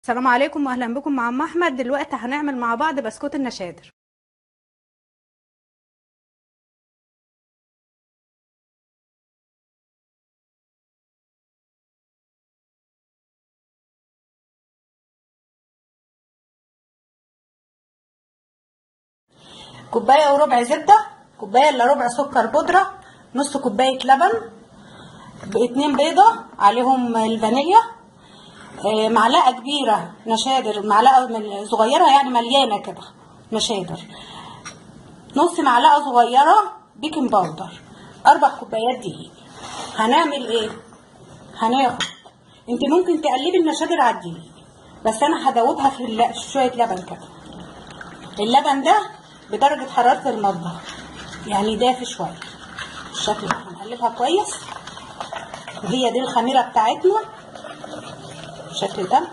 السلام عليكم واهلا بكم مع ام احمد. دلوقتي هنعمل مع بعض بسكوت النشادر. كوباية وربع زبدة، كوباية الا ربع سكر بودرة، نص كوباية لبن، اتنين بيضة عليهم الفانيليا، معلقة كبيرة نشادر، معلقة صغيرة يعني مليانة كده نشادر، نص معلقة صغيرة بيكنج باودر، 4 كوبايات دقيق. هنعمل ايه؟ هناخد، انت ممكن تقلبي النشادر على الدقيق، بس انا هدوبها في شوية لبن كده. اللبن ده بدرجة حرارة المطبخ، يعني دافي شوية بالشكل ده. هنقلبها كويس، وهي دي الخميرة بتاعتنا بالشكل ده.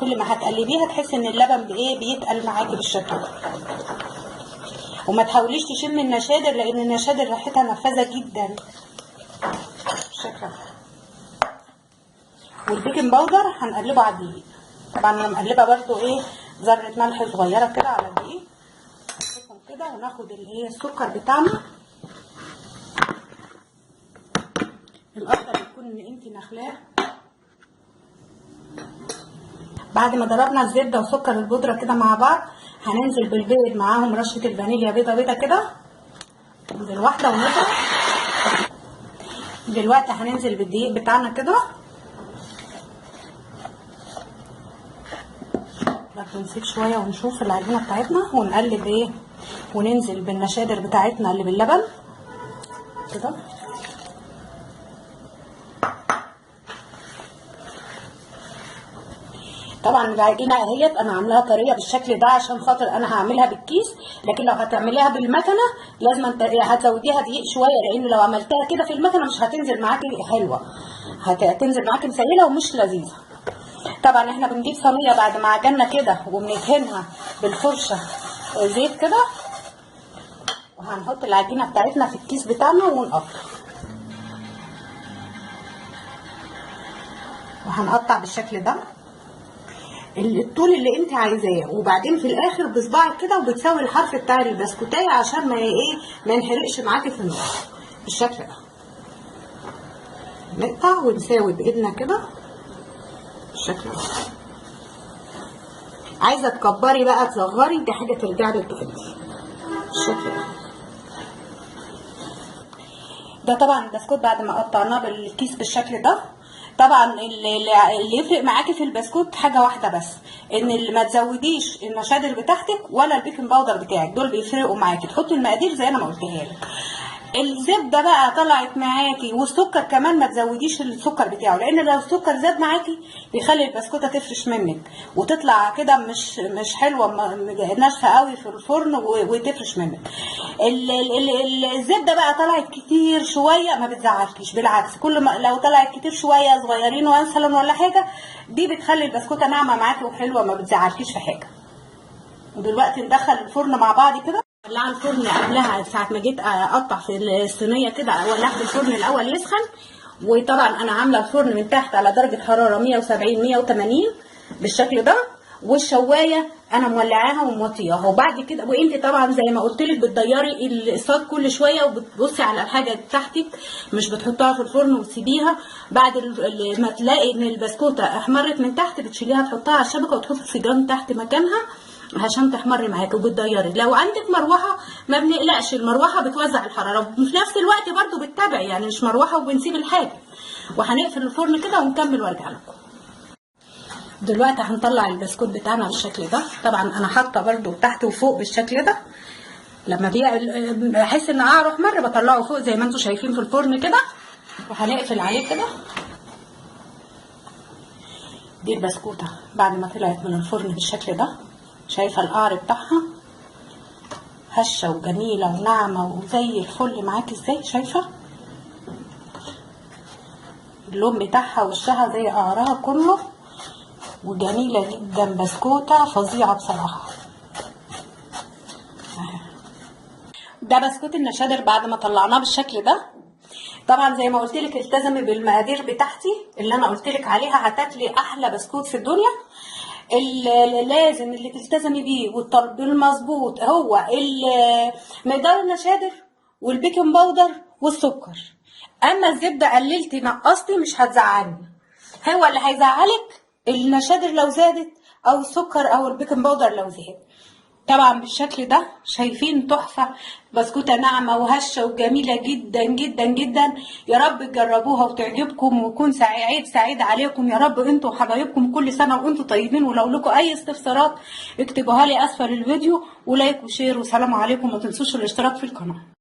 كل ما هتقلبيها تحس ان اللبن بايه بيتقل معاكي بالشكل ده. وما تحاوليش تشمي النشادر، لان النشادر ريحتها نفاذة جدا بالشكل ده. والبيكنج باودر هنقلبه على الدقيق. طبعا انا مقلبه برده ايه ذره ملح صغيره كده على الدقيق. نحطهم كده وناخد اللي هي السكر بتاعنا. الافضل يكون ان انت نخلاه. بعد ما ضربنا الزبده وسكر البودره كده مع بعض، هننزل بالبيض معاهم رشه الفانيليا، بيضه بيضه كده، ننزل واحده ونضرب. دلوقتي هننزل بالدقيق بتاعنا كده، برضه نسيب شويه ونشوف العجينه بتاعتنا ونقلب ايه، وننزل بالنشادر بتاعتنا اللي باللبن كده. طبعا العجينه اهيت انا عاملاها طريه بالشكل ده عشان خاطر انا هعملها بالكيس، لكن لو هتعمليها بالمكنه لازم هتزوديها دقيق شويه، لان لو عملتها كده في المكنه مش هتنزل معاكي حلوه، هتنزل معاكي مسيله ومش لذيذه. طبعا احنا بنجيب صينيه بعد ما عجنا كده وبندهنها بالفرشه زيت كده، وهنحط العجينه بتاعتنا في الكيس بتاعنا ونقطع، وهنقطع بالشكل ده الطول اللي انت عايزاه. وبعدين في الاخر بصباعك كده وبتساوي الحرف بتاع البسكوتايه عشان ما ينحرقش معاكي في النص بالشكل ده. نقطع ونساوي بايدنا كده بالشكل ده. عايزه تكبري بقى تصغري دي حاجه ترجع لك انت بالشكل ده. ده طبعا البسكوت بعد ما قطعناه بالكيس بالشكل ده. طبعا اللي يفرق معاكي في البسكوت حاجه واحده بس، ان اللي ما تزوديش النشادر بتاعتك ولا البيكنج باودر بتاعك، دول بيفرقوا معاكي. تحطي المقادير زي انا ما قلتها لك. الزبده بقى طلعت معاكي، والسكر كمان ما تزوديش السكر بتاعه، لان لو السكر زاد معاكي بيخلي البسكوته تفرش منك وتطلع كده مش حلوه، ناشفه قوي في الفرن وتفرش منك. الزبده بقى طلعت كتير شويه ما بتزعلكيش، بالعكس كل ما لو طلعت كتير شويه صغيرين مثلا ولا حاجه، دي بتخلي البسكوته ناعمه معاكي وحلوه ما بتزعلكيش في حاجه. ودلوقتي ندخل الفرن مع بعض كده. ولع الفرن قبلها ساعه ما جيت اقطع في الصينيه كده، ولعت الفرن الاول يسخن. وطبعا انا عامله الفرن من تحت على درجه حراره 170 180 بالشكل ده، والشوايه انا مولعاها وموطياها. وبعد كده وانت طبعا زي ما قلت لك بتديري الصاج كل شويه، وبتبصي على الحاجه بتاعتك، مش بتحطها في الفرن وتسيبيها. بعد ما تلاقي ان البسكوته احمرت من تحت بتشيليها تحطها على الشبكه وتحطي السيجان تحت مكانها عشان تحمر معاكي. وبتديري لو عندك مروحه ما بنقلقش، المروحه بتوزع الحراره، وفي نفس الوقت برده بتتابعي، يعني مش مروحه وبنسيب الحاجه. وهنقفل الفرن كده ونكمل وارجع لكم. دلوقتي هنطلع البسكوت بتاعنا بالشكل ده. طبعا انا حاطه برده تحت وفوق بالشكل ده. لما بحس ان قعره احمر بطلعه فوق زي ما انتم شايفين في الفرن كده، وهنقفل عليه كده. دي البسكوته بعد ما طلعت من الفرن بالشكل ده. شايفه القعر بتاعها هشه وجميله وناعمه وزي الفل معاكي ازاي؟ شايفه اللون بتاعها وشها زي قعرها كله، وجميله جدا، بسكوته فظيعه بصراحه. ده بسكوت النشادر بعد ما طلعناه بالشكل ده. طبعا زي ما قلت لك التزمي بالمقادير بتاعتي اللي انا قلت لك عليها، هتاكلي احلى بسكوت في الدنيا. لازم اللي تلتزمي بيه والطلب المظبوط هو مقدار النشادر والبيكنج باودر والسكر. اما الزبده قللتي نقصتي مش هتزعلني، هو اللي هيزعلك النشادر لو زادت او السكر او البيكنج باودر لو زاد. طبعا بالشكل ده شايفين تحفه، بسكوته ناعمه وهشه وجميله جدا جدا جدا. يا رب تجربوها وتعجبكم ويكون عيد سعيد عليكم يا رب انتوا وحبايبكم، كل سنه وانتوا طيبين. ولو لكم اي استفسارات اكتبوها لي اسفل الفيديو، ولايك وشير، وسلام عليكم. ما تنسوش الاشتراك في القناه.